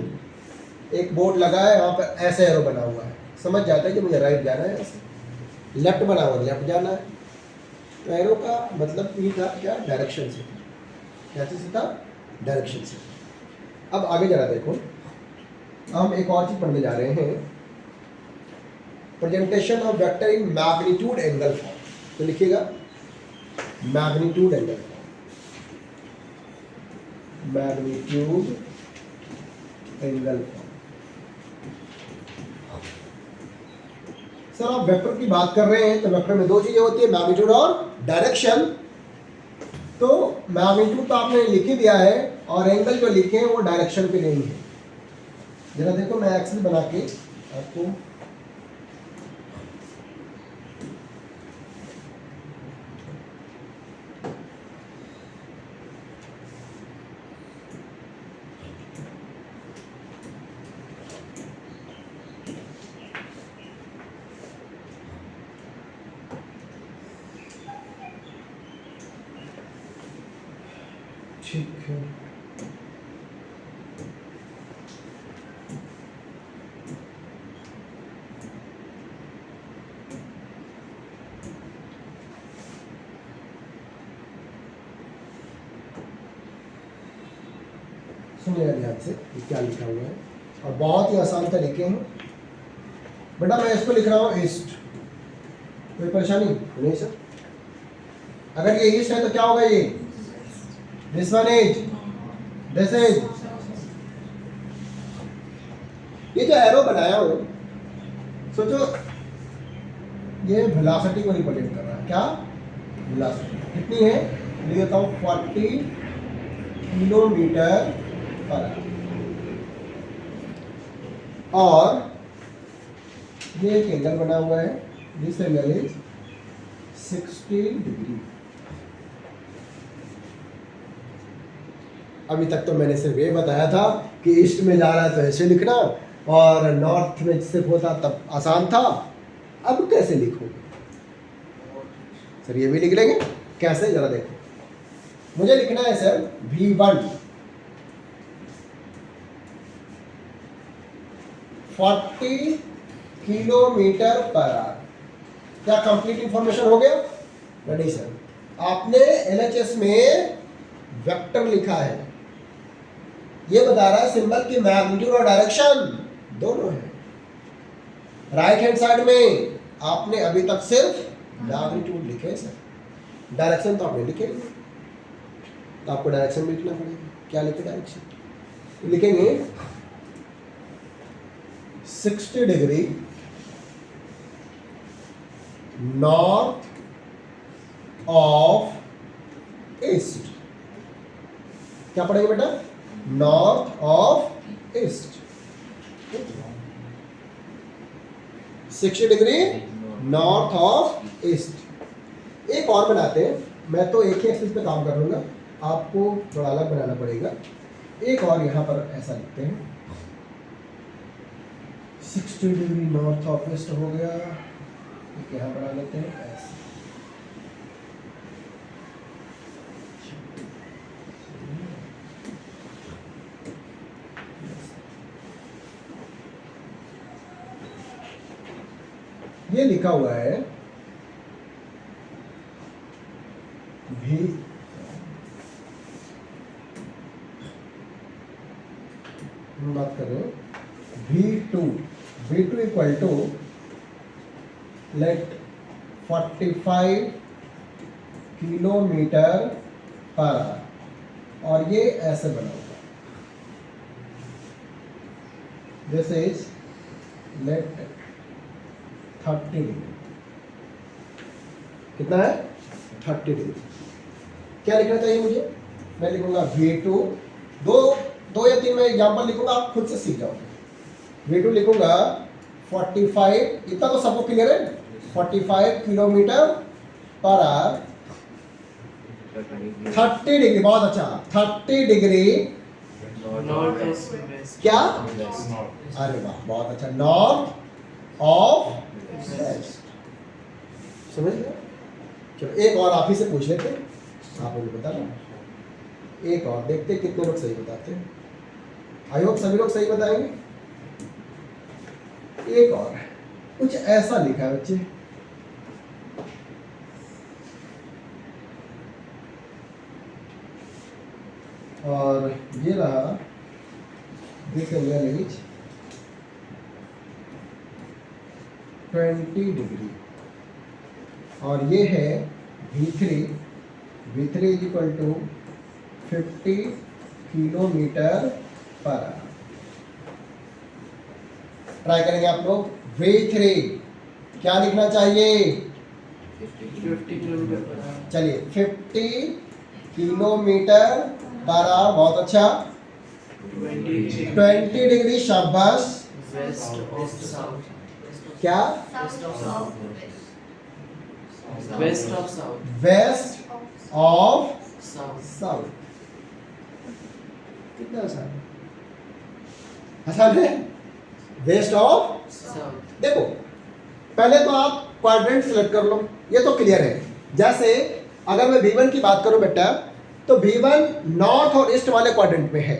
एक बोर्ड लगा है, वहाँ पर ऐसे एरो बना हुआ है, समझ जाता है कि मुझे राइट जाना है, ऐसे लेफ्ट बना हुआ लेफ्ट जाना है। तो एरो का मतलब ये था क्या? डायरेक्शन से। कैसे से था? डायरेक्शन से। अब आगे जरा देखो, हम एक और चीज पढ़ने जा रहे हैं, presentation of vector in magnitude angle form. तो लिखिएगा magnitude angle form, magnitude angle form. Sir आप वेक्टर की बात कर रहे हैं तो वेक्टर में दो चीजें होती है, मैग्नीट्यूड और डायरेक्शन। तो मैग्नीट्यूड तो आपने लिख ही दिया है और एंगल जो लिखे हैं वो डायरेक्शन पे नहीं है। जरा देखो मैं एक्सेल बना के आपको ठीक है। सुनिएगा ध्यान से ये क्या लिखा हुआ है, और बहुत ही आसान तरीके हैं बेटा। मैं इसको लिख रहा हूँ ईस्ट, कोई परेशानी नहीं सर? अगर ये ईस्ट है तो क्या होगा? ये this one is, this is, ये जो एरो बनाया हो, सोचो ये वेलोसिटी को रिप्रेजेंट कर रहा है। क्या वेलोसिटी कितनी है? लिख देता हूँ 40 किलोमीटर पर आवर। और ये एक एंगल बना हुआ है, दिस एंगल इज 60 डिग्री। अभी तक तो मैंने सिर्फ ये बताया था कि ईस्ट में जा रहा है तो ऐसे लिखना, और नॉर्थ में सिर्फ होता तब आसान था। अब कैसे लिखोगे सर? ये भी लिख लेंगे कैसे, जरा देखो। मुझे लिखना है sir V1 40 kilometre per our. क्या कंप्लीट इंफॉर्मेशन हो गया? नहीं सर, आपने LHS में वेक्टर लिखा है, ये बता रहा है सिंबल की मैग्नीट्यूड और डायरेक्शन दोनों है। राइट हैंड साइड में आपने अभी तक सिर्फ मैग्नीट्यूड लिखे सर, डायरेक्शन तो आपने लिखे नहीं, तो आपको डायरेक्शन भी लिखना पड़ेगा। क्या लिखे डायरेक्शन? लिखेंगे 60 डिग्री नॉर्थ ऑफ ईस्ट। क्या पढ़ेंगे बेटा? North of east. 60 degree north of east. एक और बनाते हैं, मैं तो एक ही एक्सिस पे काम कर लूंगा, आपको थोड़ा अलग बनाना पड़ेगा। एक और यहाँ पर ऐसा लिखते हैं, 60 डिग्री नॉर्थ ऑफ ईस्ट हो गया, एक यहाँ बना लेते हैं ऐसे। ये लिखा हुआ है भी हम बात कर रहे हैं V2 equal to let 45 kilometre per hour, और ये ऐसे बना हुआ, दिस इज लेट 30 डिग्री। कितना है? 30 डिग्री। क्या लिखना चाहिए मुझे? मैं लिखूंगा V2, दो या तीन मैं एग्जांपल लिखूंगा, आप खुद से सीख जाओगे। V2 लिखूंगा 45, इतना तो सबको क्लियर है, 45 किलोमीटर पर आवर, 30 डिग्री। बहुत अच्छा, 30 डिग्री नॉर्थ वेस्ट। क्या? अरे वाह, बहुत अच्छा, नॉर्थ ऑफ वेस्ट। समझ गए? चलो एक और आप ही से पूछ लेते हैं, आप मुझे बता रहे। एक और देखते हैं कितने लोग सही बताते हैं। आई होप सभी लोग सही बताएंगे। एक और कुछ ऐसा लिखा है बच्चे, और ये रहा दिस एंगल इज 20 डिग्री, और ये है V3 is equal to 50 kilometre per hour. Try करेंगे आप लोग। V3 क्या लिखना चाहिए? 50 किलोमीटर पर आवर। चलिए 50 किलोमीटर पर आवर, बहुत अच्छा। 20 डिग्री, शाबाश। West of south. क्या? West of south. West of south. South. कितना आसान है? आसान है? West of south. देखो, पहले तो आप क्वाड्रेंट सिलेक्ट कर लो, ये तो क्लियर है। जैसे अगर मैं V1 की बात करूं बेटा, तो V1 नॉर्थ और ईस्ट वाले क्वाड्रेंट में है,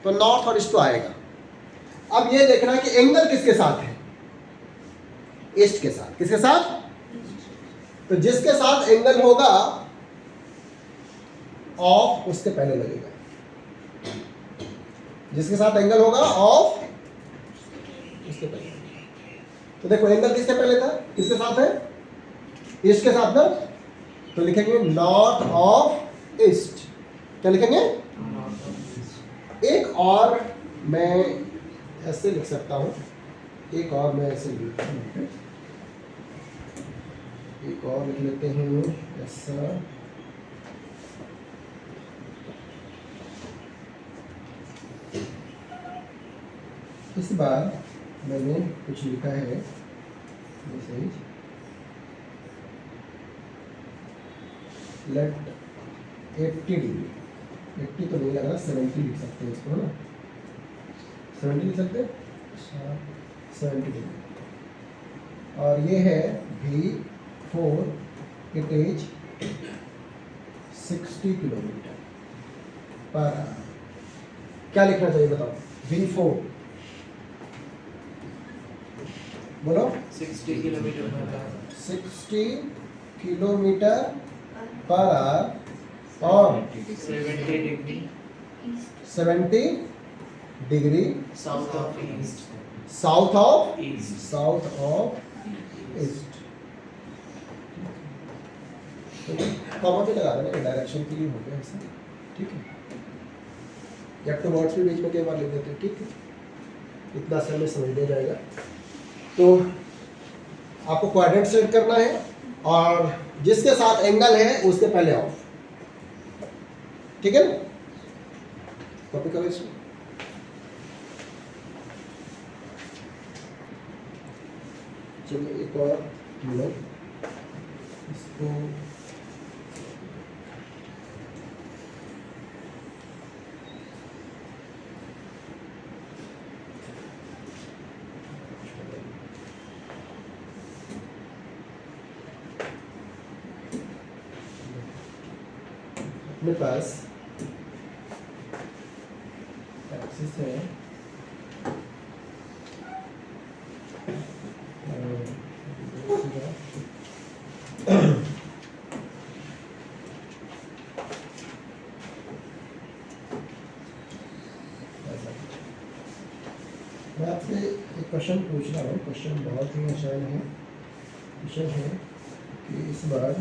तो नॉर्थ और ईस्ट तो आएगा। अब ये देखना कि एंगल किसके साथ है? ईस्ट के साथ। किसके साथ? तो जिसके साथ एंगल होगा ऑफ उसके पहले लगेगा, जिसके साथ एंगल होगा ऑफ उसके पहले। तो देखो एंगल किसके पहले था? किसके साथ है? ईस्ट के साथ ना, तो लिखेंगे नॉर्थ ऑफ ईस्ट। क्या लिखेंगे? एक और मैं ऐसे लिख सकता हूं, एक और मैं ऐसे लिखता हूं, एक और लिख लेते हैं ऐसा। इस बार मैंने कुछ लिखा है this is let 80 डिग्री, 80 तो नहीं लग रहा, 70 लिख सकते हैं इसको, है ना, 70 लिख सकते हैं, 70 डिग्री। और ये है V4, it is 60 kilometre per our. क्या लिखना चाहिए बताओ? V4 बोलो। 60 kilometre per our. 60 kilometre per hour और 70 degree 70 degree south of east. South of east. South of east. Comma भी लगा देना, डायरेक्शन के लिए हो गया ऐसा, ठीक है। या तो वर्ड्स भी बीच में कई बार लिख देते हैं, ठीक है, इतना सा में समझ लिया जाएगा। तो आपको क्वाड्रेंट सेट करना है और जिसके साथ एंगल है उसके पहले ऑफ, ठीक है ना। कॉपी करो इसको। चलिए एक और मिनट इसको, अपने पास एक्सिस है मैं आपसे एक क्वेश्चन पूछ रहा हूँ, क्वेश्चन बहुत ही आसान है। क्वेश्चन है कि इस बार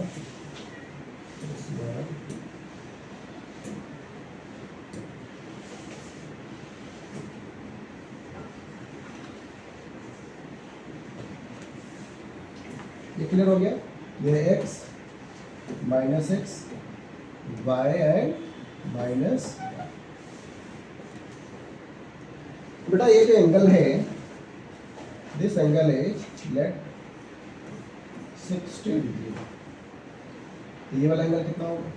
ये क्लियर हो गया। ये x minus x y and minus, बेटा ये जो एंगल है, this angle is let 60 degree. तो ये वाला एंगल कितना होगा?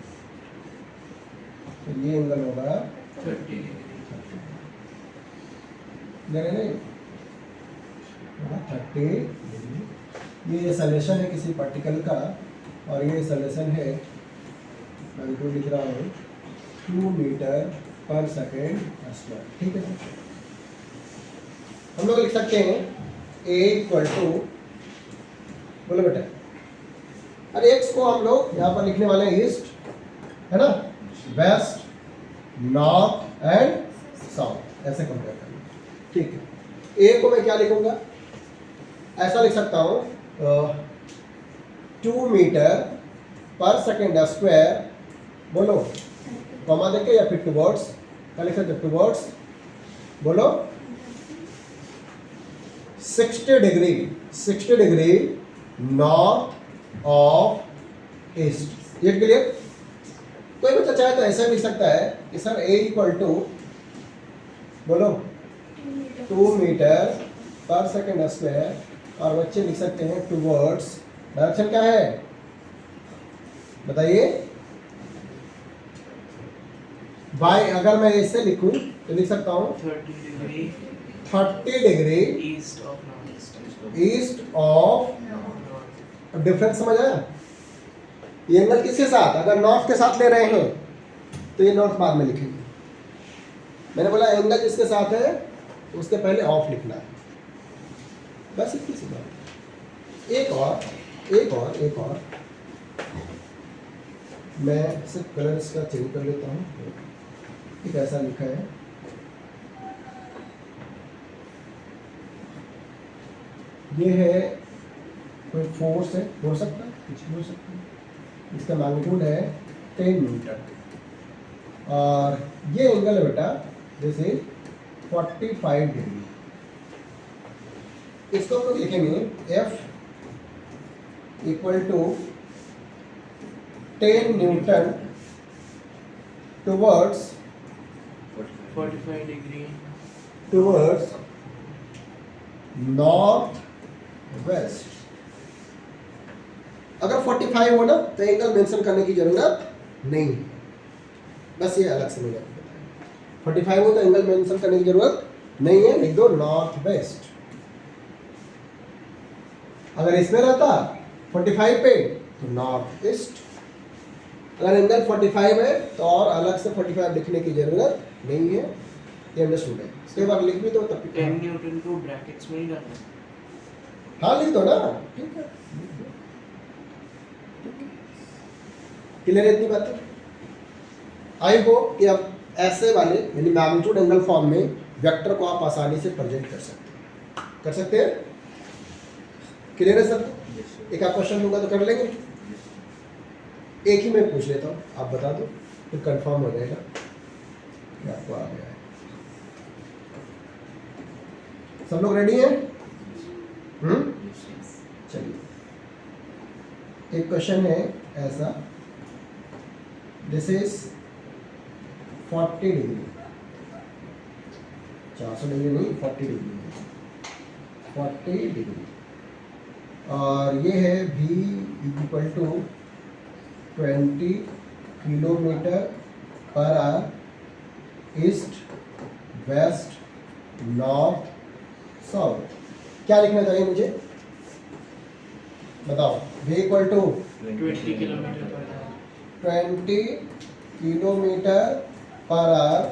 तो ये एंगल होगा 30 डिग्री। नहीं 30 डिग्री। ये सलेशन है किसी पार्टिकल का और ये सलेशन है, मैं इनको लिख रहा हूँ 2 मीटर पर सेकेंड स्क्वायर, ठीक है। हम लोग लिख सकते हैं A इक्वल टू, बोलो बेटा, अरे x को हम लोग यहाँ पर लिखने वाले हैं ईस्ट, है ना, वेस्ट, नॉर्थ एंड साउथ, ऐसे कंपेयर करेंगे, ठीक है। A को मैं क्या लिखूंगा? ऐसा लिख सकता हूँ 2 मीटर पर सेकेंड स्क्वायर, बोलो, कॉमा देके या फिर टुवर्ड्स, क्या लिख सकते? टुवर्ड्स, बोलो 60 डिग्री नॉर्थ ऑफ ईस्ट। ये क्लियर? कोई बच्चा चाहे तो ऐसा लिख सकता है कि सर A इक्वल टू, बोलो 2 मीटर पर सेकेंड स्क्वायर, और बच्चे लिख सकते हैं टुवर्ड्स, डायरेक्शन क्या है बताइए? बाय, अगर मैं ऐसे लिखूं तो लिख सकता हूं 30 degree east of north east. East of, difference समझ आया? ये एंगल किसके साथ, अगर नॉर्थ के साथ ले रहे हैं तो ये नॉर्थ बाद में लिखेंगे। मैंने बोला एंगल जिसके साथ है उसके पहले ऑफ लिखना है, बस इतनी सी बात। एक और मैं सिर्फ कलर इसका चेंज कर लेता हूँ। एक ऐसा लिखा है, ये है कोई फोर्स है, हो सकता है कुछ भी हो सकता है, इसका मैग्नीट्यूड है 10 न्यूटन, और ये एंगल है बेटा दिस इज 45 डिग्री। इसको हम लोग लिखेंगे F equal to 10 newton towards 45 degree towards north west, अगर 45 हो ना तो एंगल मेंशन करने की जरूरत नहीं है, बस ये अलग से मैंने आपको बताया। 45 हो तो एंगल मेंशन करने की जरूरत नहीं है, लिख दो नॉर्थ वेस्ट। अगर इसमें रहता 45 पे तो नॉर्थ ईस्ट। अगर एंगल 45 है तो और अलग से 45 लिखने की जरूरत नहीं है। ये अंडरस्टूड है। कई बार लिख भी दो तब 10 न्यूटन को ब्रैकेट्स में ही डालना। हाँ लिख दो ना, ठीक है। क्लियर है इतनी बातें? आई होप कि अब ऐसे वाले यानी मैग्नीट्यूड एंगल फॉर्म में वेक्टर को आप आसानी से प्रेजेंट कर सकते हैं। क्लियर है सब? एक आप क्वेश्चन दूंगा तो कर लेंगे, एक ही मैं पूछ लेता हूँ, आप बता दो, फिर कंफर्म हो जाएगा कि आपको आ गया है। सब लोग रेडी हैं? चलिए, एक क्वेश्चन है ऐसा, दिस इज 40 डिग्री, 400 डिग्री नहीं, 40 डिग्री, 40 डिग्री, और ये है v equal to 20 kilometre per hour east west north south. क्या लिखना चाहिए मुझे बताओ? v इक्वल टू 20 किलोमीटर पर 20 किलोमीटर पर आवर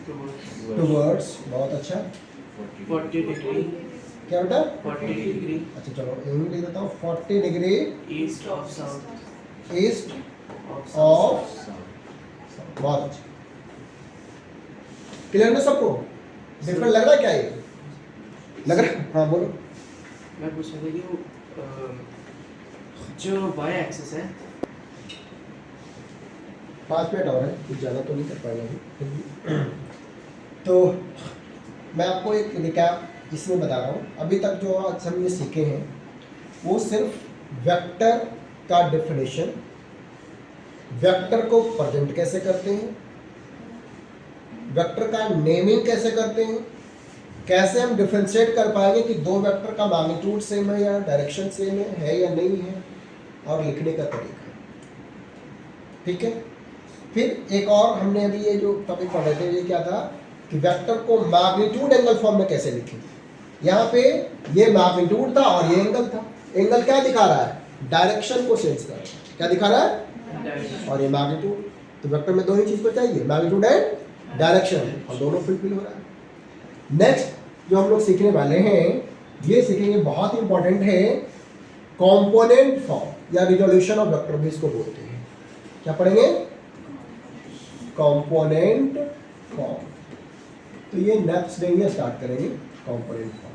टुवर्ड्स, बहुत अच्छा। 40 डिग्री, क्या बेटा? 40 डिग्री अच्छा चलो यही लिख देता हूँ, 40 degree east of south east of of, बहुत अच्छा। क्लियर ना सबको? डिफरेंट लग रहा है क्या ये? लग रहा है? हाँ बोलो। मैं पूछ रहा था कि वो जो वाई एक्सिस है 5 मिनट और है, कुछ ज़्यादा तो नहीं कर पाएगा अभी। तो मैं आपको एक रिकैप इसमें बता रहा हूँ। अभी तक जो आज हमने सीखे हैं वो सिर्फ वेक्टर का डेफिनेशन, वेक्टर को प्रेजेंट कैसे करते हैं, वेक्टर का नेमिंग कैसे करते हैं, कैसे हम डिफ्रेंशिएट कर पाएंगे कि दो वेक्टर का मैग्नीट्यूड सेम है या डायरेक्शन सेम है या नहीं है, और लिखने का तरीका। ठीक है। फिर एक और हमने अभी ये जो टॉपिक पढ़ रहे थे ये क्या था कि वेक्टर को मैग्नीट्यूड एंगल फॉर्म में कैसे लिखें। यहाँ पे ये मैग्नीट्यूड था और ये एंगल था। एंगल क्या दिखा रहा है? डायरेक्शन को सेंस कर रहा है। क्या दिखा रहा है? और ये मैग्नीट्यूड। तो वेक्टर में दो ही चीज को चाहिए, मैग्नीट्यूड एंड डायरेक्शन, और दोनों फुलफिल हो रहा है। नेक्स्ट जो हम लोग सीखने वाले हैं ये सीखेंगे, बहुत इंपॉर्टेंट है, कंपोनेंट फॉर्म या रिजोल्यूशन ऑफ वेक्टर भी इसको बोलते हैं। क्या पढ़ेंगे? Component form. तो ये नेक्स्ट डे में स्टार्ट करेंगे कंपोनेंट फॉर्म।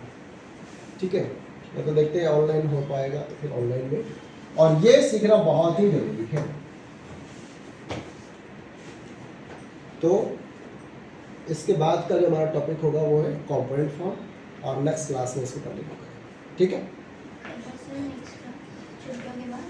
ठीक है। ये तो देखते हैं ऑनलाइन हो पाएगा तो फिर ऑनलाइन में, और ये सीखना बहुत ही जरूरी है। तो इसके बाद का जो हमारा टॉपिक होगा वो है कंपोनेंट फॉर्म, और नेक्स्ट क्लास में इसको कंटिन्यू करेंगे। ठीक है। छुट्टियों के बाद